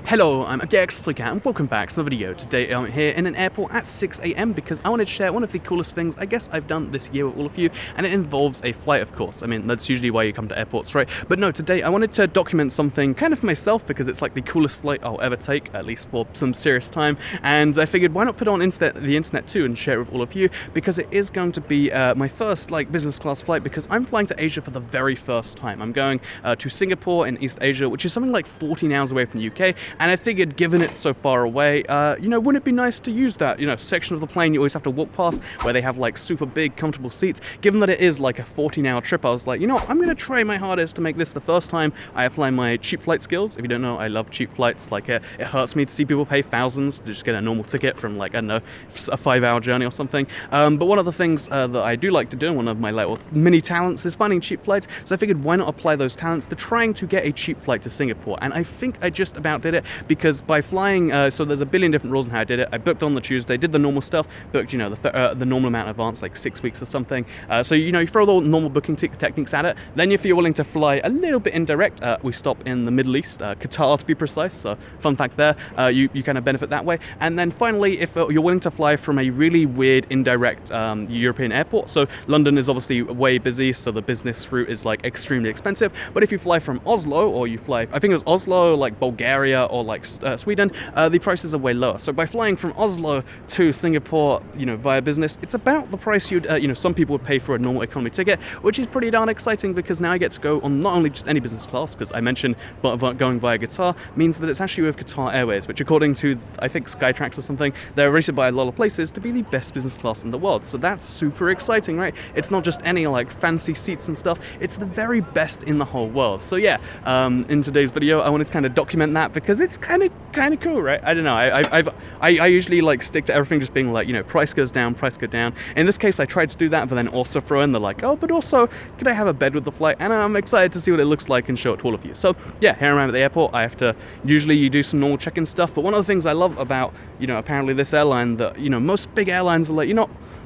Hello, I'm Elgato and welcome back to the video. Today I'm here in an airport at 6 AM because I wanted to share one of the coolest things I guess I've done this year with all of you, and it involves a flight, of course. I mean, that's usually why you come to airports, right? But no, today I wanted to document something kind of for myself because it's like the coolest flight I'll ever take, at least for some serious time, and I figured why not put it on the internet too and share it with all of you, because it is going to be my first like business class flight, because I'm flying to Asia for the very first time. I'm going to Singapore in East Asia, which is something like 14 hours away from the UK, and I figured given it's so far away, wouldn't it be nice to use that, section of the plane you always have to walk past where they have like super big comfortable seats. Given that it is like a 14-hour trip, I was like, I'm gonna try my hardest to make this the first time I apply my cheap flight skills. If you don't know, I love cheap flights. Like it hurts me to see people pay thousands to just get a normal ticket from like, I don't know, a 5-hour journey or something. But one of the things that I do like to do, one of my little mini talents, is finding cheap flights. So I figured why not apply those talents to trying to get a cheap flight to Singapore. And I think I just about did it, because by flying, so there's a billion different rules on how I did it. I booked on the Tuesday, did the normal stuff, booked, the normal amount in advance, like 6 weeks or something. So, you throw all the normal booking techniques at it. Then if you're willing to fly a little bit indirect, we stop in the Middle East, Qatar to be precise. So fun fact there, you kind of benefit that way. And then finally, if you're willing to fly from a really weird indirect European airport, so London is obviously way busy, so the business route is like extremely expensive. But if you fly from Oslo, or you fly, I think it was Oslo, like Bulgaria, or like Sweden, the prices are way lower. So by flying from Oslo to Singapore, via business, it's about the price you'd, some people would pay for a normal economy ticket, which is pretty darn exciting, because now I get to go on not only just any business class, because I mentioned but going via Qatar means that it's actually with Qatar Airways, which according to, I think, Skytrax or something, they're rated by a lot of places to be the best business class in the world. So that's super exciting, right? It's not just any like fancy seats and stuff, it's the very best in the whole world. So yeah, in today's video, I wanted to kind of document that, because it's kind of cool, right? I don't know. I usually like stick to everything just being like, price goes down, price go down. In this case, I tried to do that, but then also throw in the like, oh, but also, could I have a bed with the flight? And I'm excited to see what it looks like and show it to all of you. So yeah, here I am at the airport. I have to, usually you do some normal check-in stuff, but one of the things I love about, apparently this airline, that, most big airlines are like,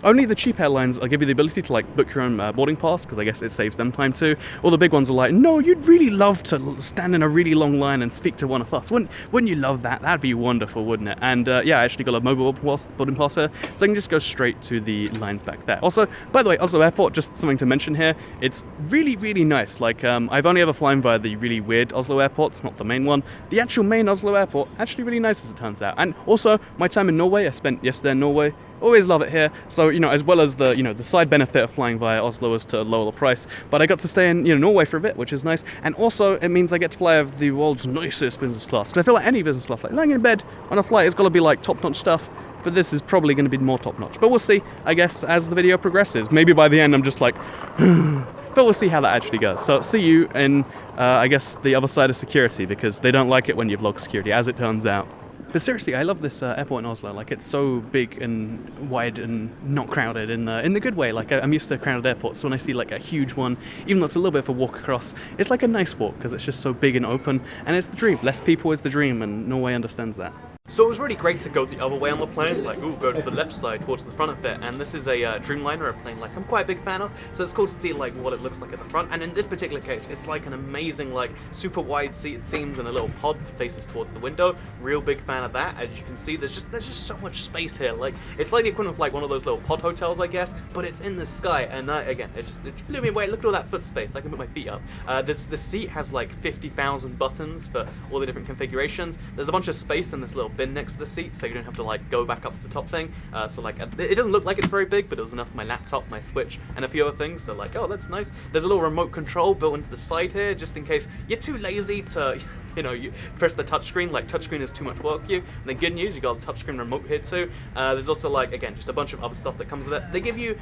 only the cheap airlines will give you the ability to like book your own boarding pass, because I guess it saves them time too. Or the big ones are like, no, you'd really love to stand in a really long line and speak to one of us. Wouldn't you love that? That'd be wonderful, wouldn't it? And yeah, I actually got a mobile boarding pass here, so I can just go straight to the lines back there. Also, by the way, Oslo Airport, just something to mention here, it's really, really nice. Like, I've only ever flown via the really weird Oslo Airport, it's not the main one. The actual main Oslo Airport, actually really nice as it turns out. And also, my time in Norway, I spent yesterday in Norway. Always love it here. So, as well as the, the side benefit of flying via Oslo is to lower the price, but I got to stay in, Norway for a bit, which is nice. And also, it means I get to fly with the world's nicest business class, because I feel like any business class, like lying in bed on a flight, it's got to be like top-notch stuff, but this is probably going to be more top-notch. But we'll see, I guess, as the video progresses. Maybe by the end I'm just like, but we'll see how that actually goes. So see you in, I guess, the other side of security, because they don't like it when you vlog security, as it turns out. But seriously, I love this airport in Oslo. Like, it's so big and wide and not crowded in the good way. Like, I'm used to crowded airports, so when I see like a huge one, even though it's a little bit of a walk across, it's like a nice walk, because it's just so big and open, and it's the dream. Less people is the dream, and Norway understands that. So it was really great to go the other way on the plane, like, go to the left side towards the front of it, and this is a Dreamliner, a plane like I'm quite a big fan of, so it's cool to see like what it looks like at the front. And in this particular case, it's like an amazing, like, super wide seat, it seems, and a little pod that faces towards the window. Real big fan of that. As you can see, there's just so much space here. Like, it's like the equivalent of like one of those little pod hotels, I guess, but it's in the sky. And again, it blew me away. Look at all that foot space. I can put my feet up. The seat has like 50,000 buttons for all the different configurations. There's a bunch of space in this little bin next to the seat, so you don't have to like go back up to the top thing. So like, it doesn't look like it's very big, but it was enough for my laptop, my Switch, and a few other things. So like, oh, that's nice. There's a little remote control built into the side here, just in case you're too lazy to, you press the touchscreen. Like, touchscreen is too much work for you. And the good news, you got a touchscreen remote here too. There's also like, again, just a bunch of other stuff that comes with it. They give you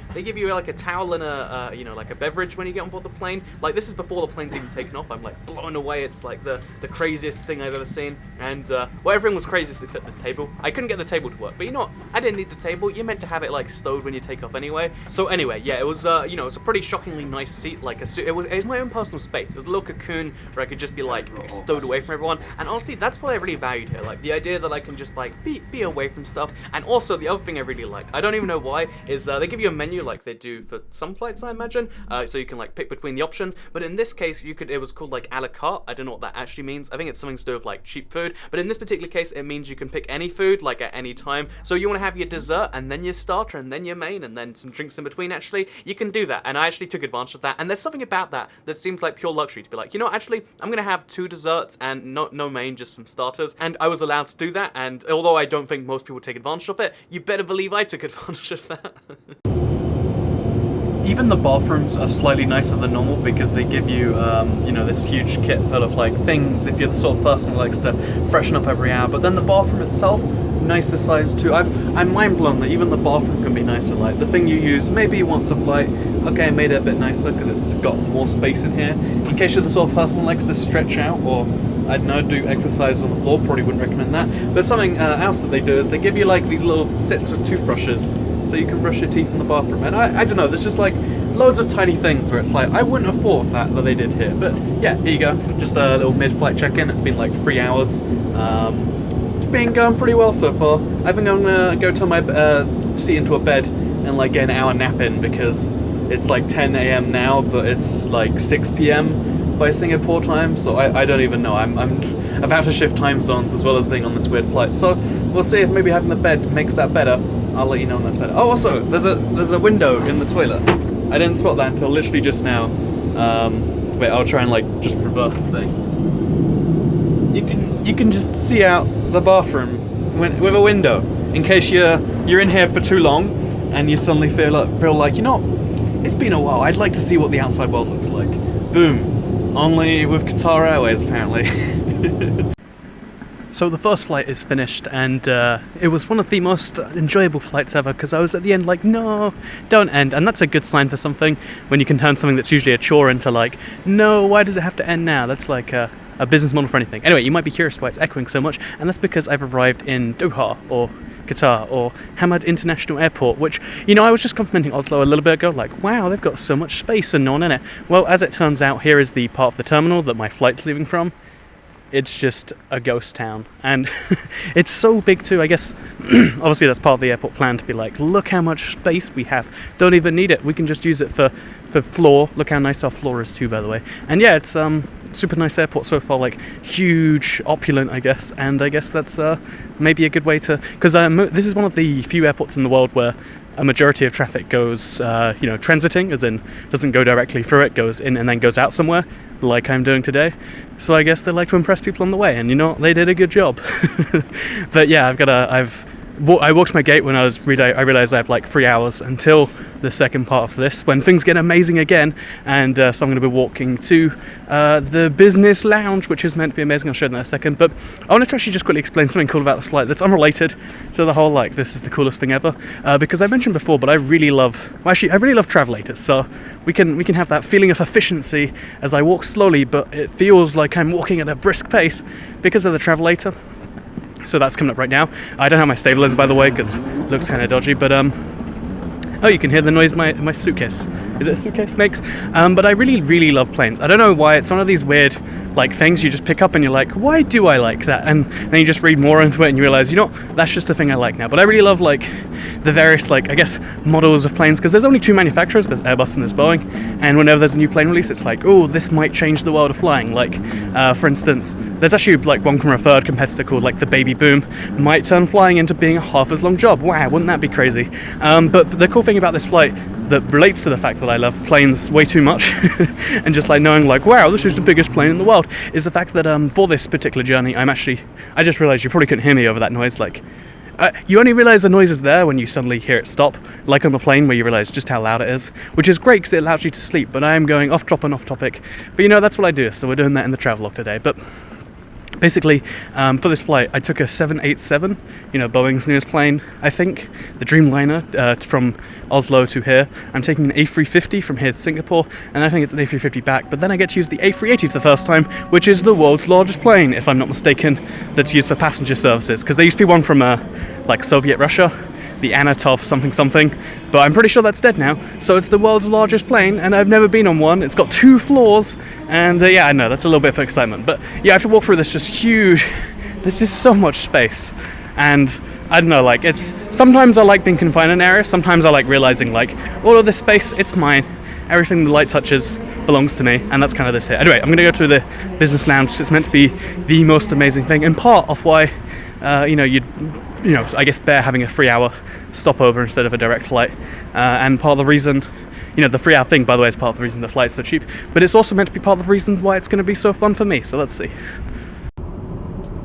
like a towel and a like a beverage when you get on board the plane. Like, this is before the plane's even taken off. I'm like blown away. It's like the craziest thing I've ever seen. And well, everything was craziest except this table. I couldn't get the table to work, but you know what? I didn't need the table. You're meant to have it like stowed when you take off anyway. So anyway, yeah, it was it was a pretty shockingly nice seat. Like it was my own personal space. It was a little cocoon where I could just be like stowed away from from everyone. And honestly, that's what I really valued here. Like the idea that I can just like be away from stuff. And also the other thing I really liked, I don't even know why, is they give you a menu like they do for some flights, I imagine. So you can like pick between the options. But in this case, it was called like a la carte. I don't know what that actually means. I think it's something to do with like cheap food. But in this particular case, it means you can pick any food like at any time. So you want to have your dessert and then your starter and then your main and then some drinks in between. Actually, you can do that. And I actually took advantage of that. And there's something about that seems like pure luxury to be like, you know, actually, I'm gonna have 2 desserts and no main, just some starters. And I was allowed to do that. And although I don't think most people take advantage of it, you better believe I took advantage of that. Even the bathrooms are slightly nicer than normal because they give you, you know, this huge kit full of like things if you're the sort of person that likes to freshen up every hour. But then the bathroom itself, nicer size too. I'm mind blown that even the bathroom can be nicer. Like the thing you use maybe once a flight, okay, I made it a bit nicer because it's got more space in here. In case you're the sort of person that likes to stretch out or, I don't know, do exercise on the floor, probably wouldn't recommend that. But something else that they do is they give you like these little sets of toothbrushes so you can brush your teeth in the bathroom. And I don't know, there's just like loads of tiny things where it's like, I wouldn't have thought of that they did here. But yeah, here you go. Just a little mid-flight check-in. It's been like 3 hours. It's been going pretty well so far. I think I'm gonna go turn my seat into a bed and like get an hour nap in because it's like 10 a.m. now, but it's like 6 p.m. by Singapore time, so I don't even know. I'm about to shift time zones as well as being on this weird flight. So we'll see if maybe having the bed makes that better. I'll let you know when that's better. Oh, also, there's a window in the toilet. I didn't spot that until literally just now. Wait, I'll try and like just reverse the thing. You can just see out the bathroom with a window in case you're in here for too long and you suddenly feel like, you know, it's been a while. I'd like to see what the outside world looks like. Boom. Only with Qatar Airways, apparently. So the first flight is finished, and it was one of the most enjoyable flights ever, because I was at the end like, no, don't end. And that's a good sign for something, when you can turn something that's usually a chore into like, no, why does it have to end now? That's like a business model for anything. Anyway, you might be curious why it's echoing so much, and that's because I've arrived in Doha, or Qatar, or Hamad International Airport, which, you know, I was just complimenting Oslo a little bit ago, like, wow, they've got so much space and no one in it. Well, as it turns out, here is the part of the terminal that my flight's leaving from. It's just a ghost town, and it's so big too. I guess obviously that's part of the airport plan to be like, look how much space we have, don't even need it, we can just use it for floor. Look how nice our floor is too, by the way. And yeah, it's super nice airport so far, like huge, opulent, I guess. And I guess that's maybe a good way to, because this is one of the few airports in the world where a majority of traffic goes, you know, transiting, as in doesn't go directly through it, goes in and then goes out somewhere, like I'm doing today. So I guess they like to impress people on the way, and you know, they did a good job. But yeah, I walked my gate when I realised I have like 3 hours until the second part of this, when things get amazing again, and so I'm going to be walking to the business lounge, which is meant to be amazing. I'll show you that in a second, but I want to actually just quickly explain something cool about this flight that's unrelated to the whole like this is the coolest thing ever, because I mentioned before, but I really love travelators, so we can have that feeling of efficiency as I walk slowly, but it feels like I'm walking at a brisk pace because of the travelator. So that's coming up right now. I don't have my stabilizer, by the way, because it looks kind of dodgy, but oh, you can hear the noise my suitcase. Is it a suitcase makes? But I really love planes. I don't know why. It's one of these weird like things you just pick up and you're like, why do I like that? And then you just read more into it and you realize, you know, that's just a thing I like now. But I really love like the various like, I guess, models of planes, because there's only 2 manufacturers, there's Airbus and there's Boeing, and whenever there's a new plane release, it's like, oh, this might change the world of flying. Like for instance, there's actually like one from a third competitor called like the Baby Boom, might turn flying into being a half as long job. Wow, wouldn't that be crazy? But the cool thing about this flight that relates to the fact that I love planes way too much and just like knowing like, wow, this is the biggest plane in the world, is the fact that for this particular journey, I just realized you probably couldn't hear me over that noise. Like you only realize the noise is there when you suddenly hear it stop, like on the plane where you realize just how loud it is, which is great because it allows you to sleep. But I am going off topic, but you know, that's what I do, so we're doing that in the travelogue today. But basically, for this flight, I took a 787, you know, Boeing's newest plane, I think, the Dreamliner, from Oslo to here. I'm taking an A350 from here to Singapore, and I think it's an A350 back, but then I get to use the A380 for the first time, which is the world's largest plane, if I'm not mistaken, that's used for passenger services, because there used to be one from, like, Soviet Russia, the Anatov something something, but I'm pretty sure that's dead now. So it's the world's largest plane, and I've never been on one. It's got 2 floors, and yeah, I know that's a little bit of excitement. But yeah, I have to walk through this just huge. There's just so much space, and I don't know, like, it's sometimes I like being confined in an area. Sometimes I like realizing like all of this space, it's mine. Everything the light touches belongs to me, and that's kind of this here. Anyway, I'm gonna go to the business lounge. It's meant to be the most amazing thing, and part of why I guess bear having a 3-hour stopover instead of a direct flight, and part of the reason, the 3-hour thing, by the way, is part of the reason the flight's so cheap, but it's also meant to be part of the reason why it's going to be so fun for me, so let's see.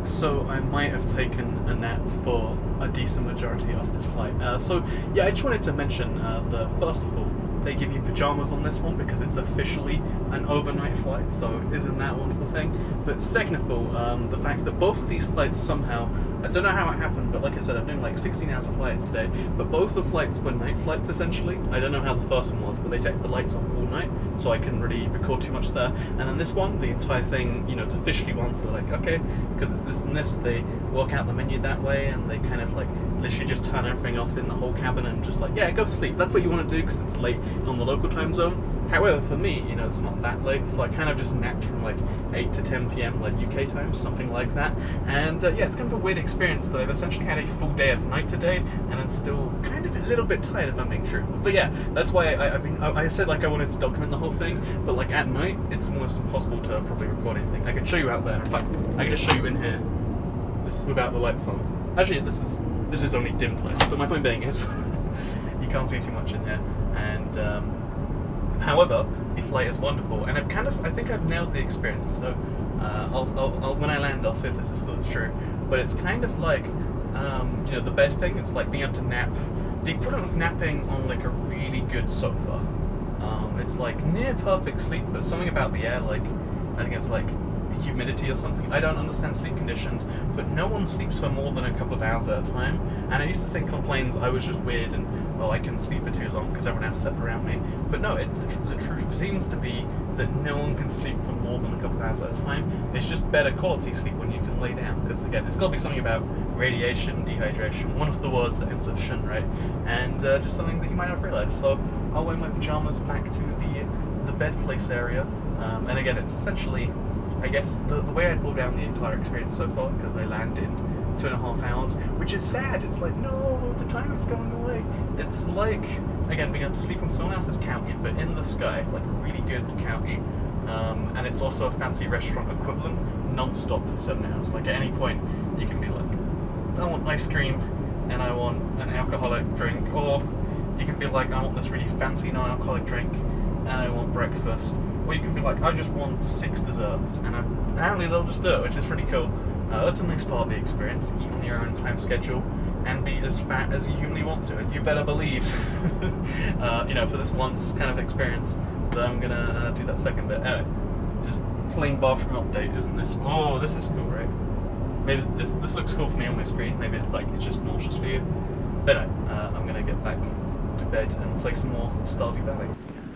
So I might have taken a nap for a decent majority of this flight. So yeah, I just wanted to mention that first of all, they give you pajamas on this one because it's officially an overnight flight, so isn't that a wonderful thing? But second of all, the fact that both of these flights somehow, I don't know how it happened, but like I said, I've done like 16 hours of flight today, but both the flights were night flights essentially. I don't know how the first one was, but they take the lights off all night, so I couldn't really record too much there. And then this one, the entire thing, it's officially one, so they're like, okay, because it's this and this, they work out the menu that way, and they kind of like literally just turn everything off in the whole cabin and just like, yeah, go to sleep. That's what you want to do because it's late on the local time zone. However, for me, it's not that late, so I kind of just napped from like 8 to 10 p.m. like UK time, something like that. And yeah, it's kind of a weird experience that I've essentially had a full day of night today, and I'm still kind of a little bit tired, if I'm being truthful. But yeah, that's why I said like I wanted to document the whole thing, but like at night, it's almost impossible to probably record anything. I could show you out there. In fact, I could just show you in here. This is without the lights on. Actually, this is only dimmed light, but my point being is you can't see too much in here. And however, the flight is wonderful, and I think I've nailed the experience. So I'll when I land, I'll see if this is still true. But it's kind of like the bed thing. It's like being able to nap. The equivalent of napping on like a really good sofa. It's like near perfect sleep, but something about the air, like I think it's like humidity or something. I don't understand sleep conditions, but no one sleeps for more than a couple of hours at a time. And I used to think on planes I was just weird and I couldn't sleep for too long because everyone else slept around me. But no, the truth seems to be that no one can sleep for more than a couple of hours at a time. It's just better quality sleep when you can lay down, because again, there's got to be something about radiation, dehydration, one of the words that ends with shun, right? And just something that you might not realize. So I'll wear my pajamas back to the bed place area, and again, it's essentially, I guess, the way I'd boil down the entire experience so far, because I land in 2.5 hours, which is sad. It's like, no, the time is going away. It's like, again, being able to sleep on someone else's couch, but in the sky, like a really good couch, and it's also a fancy restaurant equivalent, non-stop for 7 hours. Like at any point, you can be like, I want ice cream, and I want an alcoholic drink, or you can be like, I want this really fancy non-alcoholic drink, and I want breakfast. Or you can be like, I just want 6 desserts, and apparently they'll just do it, which is pretty cool. That's a nice part of the experience. Eat on your own time schedule and be as fat as you humanly want to, and you better believe, for this once kind of experience, that I'm gonna do that second bit. Anyway, just plain bathroom update, isn't this? Oh, this is cool, right? Maybe this looks cool for me on my screen. Maybe it's just nauseous for you. But anyway, I'm gonna get back to bed and play some more Stardew Valley.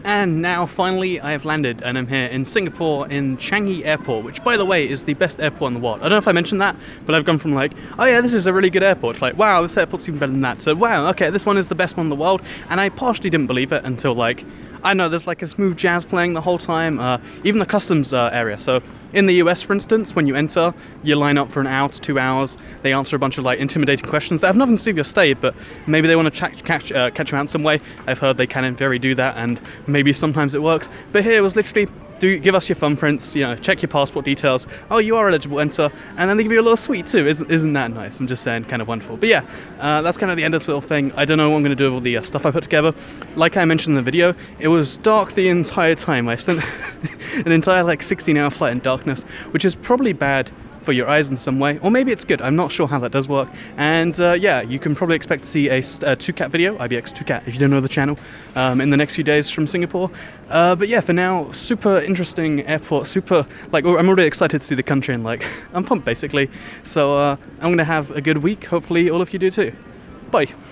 And now, finally, I have landed, and I'm here in Singapore, in Changi Airport, which, by the way, is the best airport in the world. I don't know if I mentioned that, but I've gone from like, oh yeah, this is a really good airport, to like, wow, this airport's even better than that, so wow, okay, this one is the best one in the world, and I partially didn't believe it until like, I know there's like a smooth jazz playing the whole time, even the customs area. So in the US, for instance, when you enter, you line up for an hour to 2 hours. They answer a bunch of like intimidating questions that have nothing to do with your stay, but maybe they want to catch you out in some way. I've heard they can in theory do that, and maybe sometimes it works. But here it was literally, give us your thumbprints, check your passport details. Oh, you are eligible, enter, and then they give you a little sweet too. Isn't that nice? I'm just saying, kind of wonderful. But yeah, that's kind of the end of this little thing. I don't know what I'm going to do with all the stuff I put together. Like I mentioned in the video, it was dark the entire time. I spent an entire like 16-hour flight in darkness, which is probably bad for your eyes in some way, or maybe it's good. I'm not sure how that does work. And yeah, you can probably expect to see a 2Cat video, IBX 2Cat, if you don't know the channel, in the next few days from Singapore. But yeah, for now, super interesting airport, super, like, I'm already excited to see the country, and like, I'm pumped basically. So I'm gonna have a good week. Hopefully all of you do too. Bye.